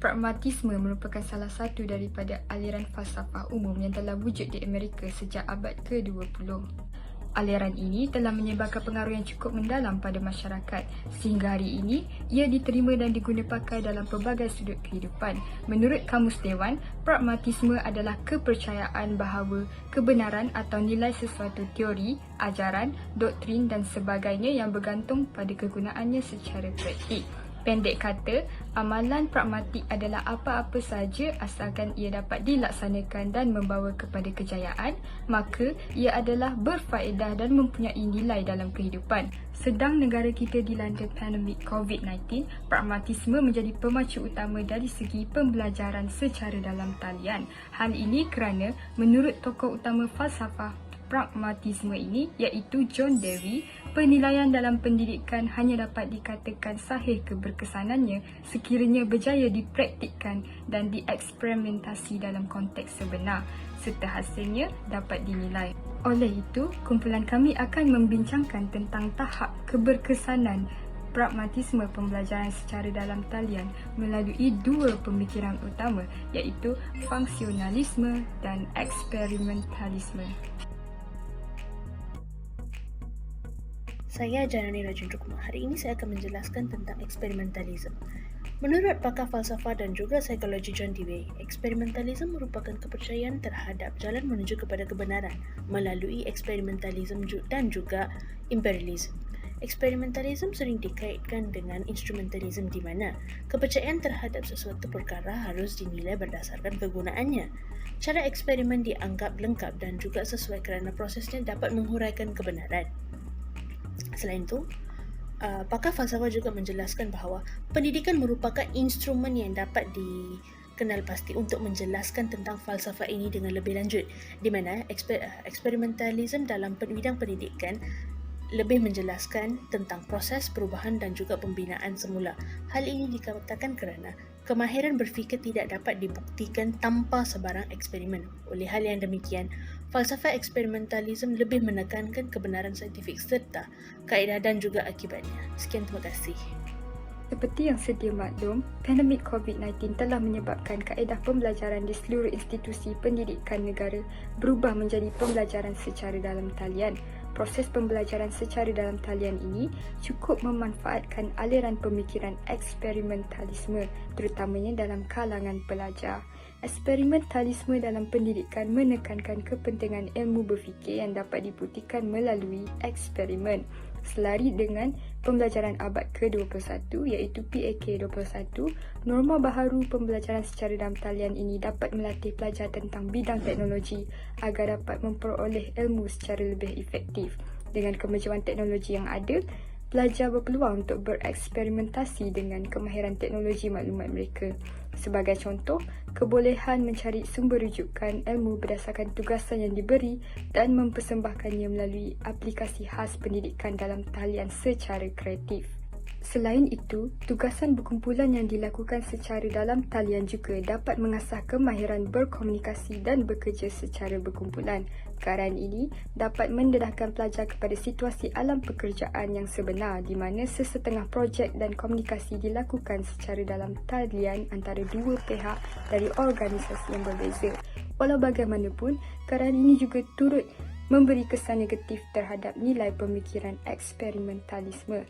Pragmatisme merupakan salah satu daripada aliran falsafah umum yang telah wujud di Amerika sejak abad ke-20. Aliran ini telah menyebarkan pengaruh yang cukup mendalam pada masyarakat sehingga hari ini ia diterima dan diguna pakai dalam pelbagai sudut kehidupan. Menurut Kamus Dewan, pragmatisme adalah kepercayaan bahawa kebenaran atau nilai sesuatu teori, ajaran, doktrin dan sebagainya yang bergantung pada kegunaannya secara praktik. Pendek kata, amalan pragmatik adalah apa-apa sahaja asalkan ia dapat dilaksanakan dan membawa kepada kejayaan, maka ia adalah berfaedah dan mempunyai nilai dalam kehidupan. Sedang negara kita dilanda pandemik COVID-19, pragmatisme menjadi pemacu utama dari segi pembelajaran secara dalam talian. Hal ini kerana menurut tokoh utama falsafah pragmatisme ini iaitu John Dewey, penilaian dalam pendidikan hanya dapat dikatakan sahih keberkesanannya sekiranya berjaya dipraktikkan dan dieksperimentasi dalam konteks sebenar serta hasilnya dapat dinilai. Oleh itu, kumpulan kami akan membincangkan tentang tahap keberkesanan pragmatisme pembelajaran secara dalam talian melalui dua pemikiran utama iaitu fungsionalisme dan eksperimentalisme. Saya Janani Rajin Rukma. Hari ini saya akan menjelaskan tentang eksperimentalisme. Menurut pakar falsafah dan juga psikologi John Dewey, eksperimentalisme merupakan kepercayaan terhadap jalan menuju kepada kebenaran melalui eksperimentalisme dan juga imperialisme. Eksperimentalisme sering dikaitkan dengan instrumentalisme di mana kepercayaan terhadap sesuatu perkara harus dinilai berdasarkan kegunaannya. Cara eksperimen dianggap lengkap dan juga sesuai kerana prosesnya dapat menghuraikan kebenaran. Selain itu, pakar falsafah juga menjelaskan bahawa pendidikan merupakan instrumen yang dapat dikenal pasti untuk menjelaskan tentang falsafah ini dengan lebih lanjut, di mana eksperimentalisme dalam bidang pendidikan lebih menjelaskan tentang proses perubahan dan juga pembinaan semula. Hal ini dikatakan kerana kemahiran berfikir tidak dapat dibuktikan tanpa sebarang eksperimen. Oleh hal yang demikian, falsafah eksperimentalisme lebih menekankan kebenaran saintifik serta kaedah dan juga akibatnya. Sekian, terima kasih. Seperti yang sedia maklum, pandemik COVID-19 telah menyebabkan kaedah pembelajaran di seluruh institusi pendidikan negara berubah menjadi pembelajaran secara dalam talian. Proses pembelajaran secara dalam talian ini cukup memanfaatkan aliran pemikiran eksperimentalisme, terutamanya dalam kalangan pelajar. Eksperimentalisme dalam pendidikan menekankan kepentingan ilmu berfikir yang dapat dibuktikan melalui eksperimen. Selari dengan pembelajaran abad ke-21 iaitu PAK 21, norma baharu pembelajaran secara dalam talian ini dapat melatih pelajar tentang bidang teknologi agar dapat memperoleh ilmu secara lebih efektif. Dengan kemajuan teknologi yang ada, pelajar berpeluang untuk bereksperimentasi dengan kemahiran teknologi maklumat mereka. Sebagai contoh, kebolehan mencari sumber rujukan ilmu berdasarkan tugasan yang diberi dan mempersembahkannya melalui aplikasi khas pendidikan dalam talian secara kreatif. Selain itu, tugasan berkumpulan yang dilakukan secara dalam talian juga dapat mengasah kemahiran berkomunikasi dan bekerja secara berkumpulan. Perkaraan ini dapat mendedahkan pelajar kepada situasi alam pekerjaan yang sebenar di mana sesetengah projek dan komunikasi dilakukan secara dalam talian antara dua pihak dari organisasi yang berbeza. Walau bagaimanapun, perkaraan ini juga turut memberi kesan negatif terhadap nilai pemikiran eksperimentalisme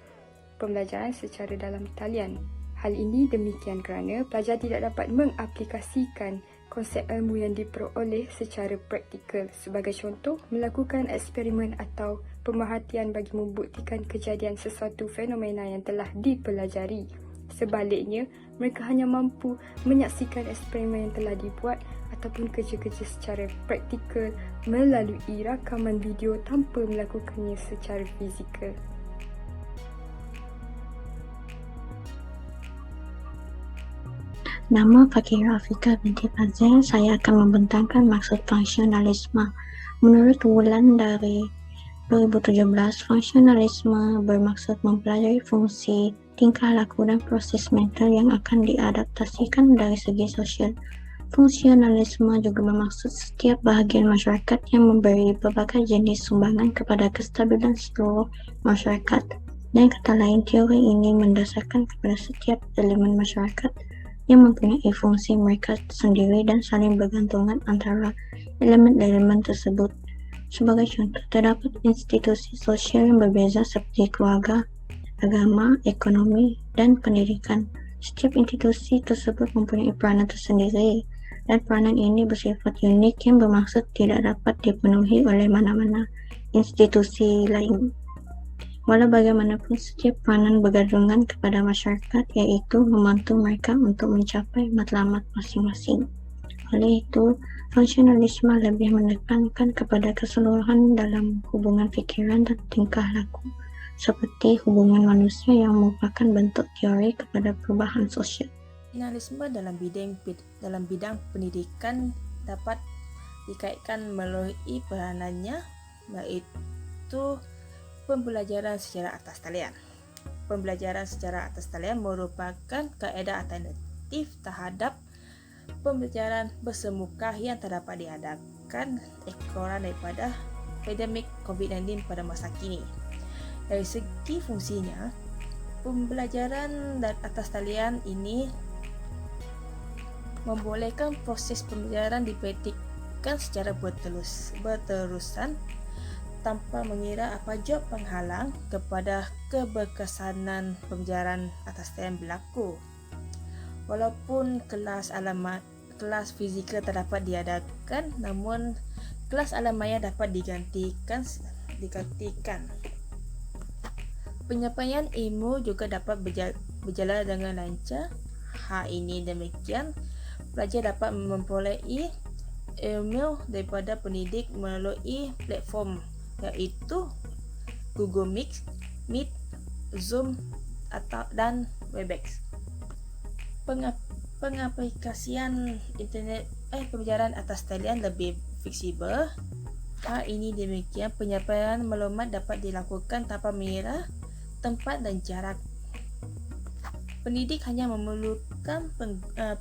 pembelajaran secara dalam talian. Hal ini demikian kerana pelajar tidak dapat mengaplikasikan konsep ilmu yang diperoleh secara praktikal. Sebagai contoh, melakukan eksperimen atau pemerhatian bagi membuktikan kejadian sesuatu fenomena yang telah dipelajari. Sebaliknya, mereka hanya mampu menyaksikan eksperimen yang telah dibuat ataupun kerja-kerja secara praktikal melalui rakaman video tanpa melakukannya secara fizikal. Nama Fakirah Afika binti Fazil. Saya akan membentangkan maksud fungsionalisme. Menurut Wulan dari 2017, fungsionalisme bermaksud mempelajari fungsi, tingkah laku dan proses mental yang akan diadaptasikan dari segi sosial. Fungsionalisme juga bermaksud setiap bahagian masyarakat yang memberi berbagai jenis sumbangan kepada kestabilan seluruh masyarakat. Dan kata lain, teori ini mendasarkan kepada setiap elemen masyarakat yang mempunyai fungsi mereka sendiri dan saling bergantungan antara elemen-elemen tersebut. Sebagai contoh, terdapat institusi sosial yang berbeza seperti keluarga, agama, ekonomi, dan pendidikan. Setiap institusi tersebut mempunyai peranan tersendiri, dan peranan ini bersifat unik yang bermaksud tidak dapat dipenuhi oleh mana-mana institusi lain. Walau bagaimanapun, setiap peranan bergantungan kepada masyarakat, yaitu membantu mereka untuk mencapai matlamat masing-masing. Oleh itu, fungsionalisme lebih menekankan kepada keseluruhan dalam hubungan fikiran dan tingkah laku, seperti hubungan manusia yang merupakan bentuk teori kepada perubahan sosial. Fungsionalisme dalam bidang pendidikan dapat dikaitkan melalui peranannya, yaitu pembelajaran secara atas talian. Pembelajaran secara atas talian merupakan kaedah alternatif terhadap pembelajaran bersemuka yang terdapat diadakan ekoran daripada pandemik COVID-19 pada masa kini. Dari segi fungsinya, pembelajaran atas talian ini membolehkan proses pembelajaran dipraktikkan secara berterusan tanpa mengira apa jua penghalang kepada keberkesanan pembelajaran atas talian berlaku. Walaupun kelas fizikal terdapat diadakan, namun kelas alam maya dapat digantikan. Penyampaian ilmu juga dapat berjalan dengan lancar. Hal ini demikian, pelajar dapat memperoleh ilmu daripada pendidik melalui platform iaitu Google Meet, Zoom dan Webex. Pengaplikasian internet pembelajaran atas talian lebih fleksibel. Hal ini demikian, penyampaian maklumat dapat dilakukan tanpa mengira tempat dan jarak. Pendidik hanya memerlukan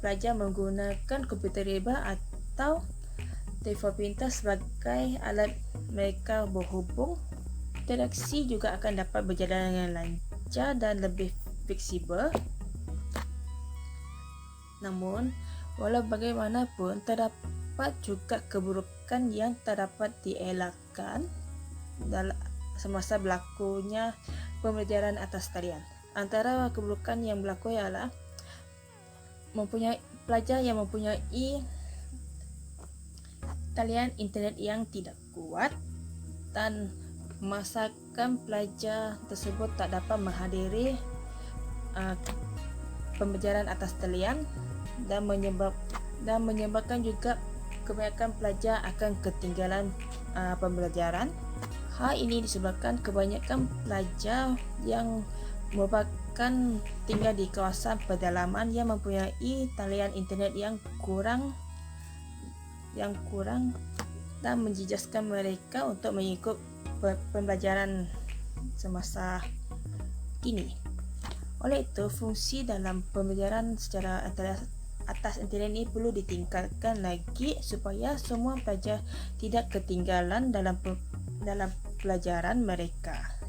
pelajar menggunakan komputer rebah atau telefon pintar sebagai alat mereka berhubung. Interaksi juga akan dapat berjalan dengan lancar dan lebih fleksibel. Namun, walau bagaimanapun, terdapat juga keburukan yang terdapat dielakkan semasa berlakunya pembelajaran atas talian. Antara keburukan yang berlaku ialah pelajar yang mempunyai talian internet yang tidak kuat dan memaksakan pelajar tersebut tak dapat menghadiri pembelajaran atas talian dan menyebabkan juga kebanyakan pelajar akan ketinggalan pembelajaran. Hal ini disebabkan kebanyakan pelajar yang merupakan tinggal di kawasan pedalaman yang mempunyai talian internet yang kurang dan menjejaskan mereka untuk mengikut pembelajaran semasa kini. Oleh itu, fungsi dalam pembelajaran secara atas internet ini perlu ditingkatkan lagi supaya semua pelajar tidak ketinggalan dalam pelajaran mereka.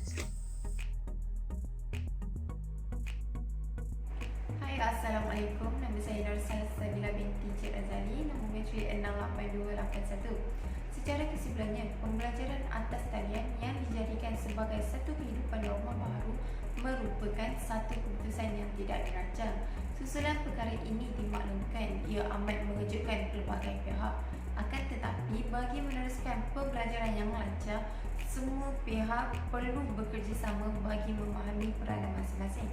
Hai, Assalamualaikum. Nama saya Nursana Sabila binti Cik Azali, nombor metrik 68281. Secara kesimpulannya, pembelajaran atas talian yang dijadikan sebagai satu kehidupan norma baru merupakan satu keputusan yang tidak dirancang. Susulan perkara ini dimaklumkan ia amat mengejutkan pelbagai pihak. Akan tetapi, bagi meneruskan pembelajaran yang lancar, semua pihak perlu bekerjasama bagi memahami peranan masing-masing.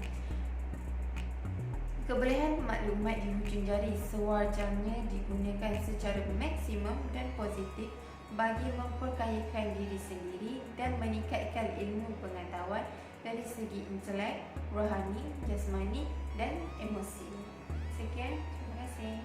Kebolehan maklumat di hujung jari sewajarnya digunakan secara maksimum dan positif bagi memperkayakan diri sendiri dan meningkatkan ilmu pengetahuan dari segi intelek, rohani, jasmani dan emosi. Sekian, terima kasih.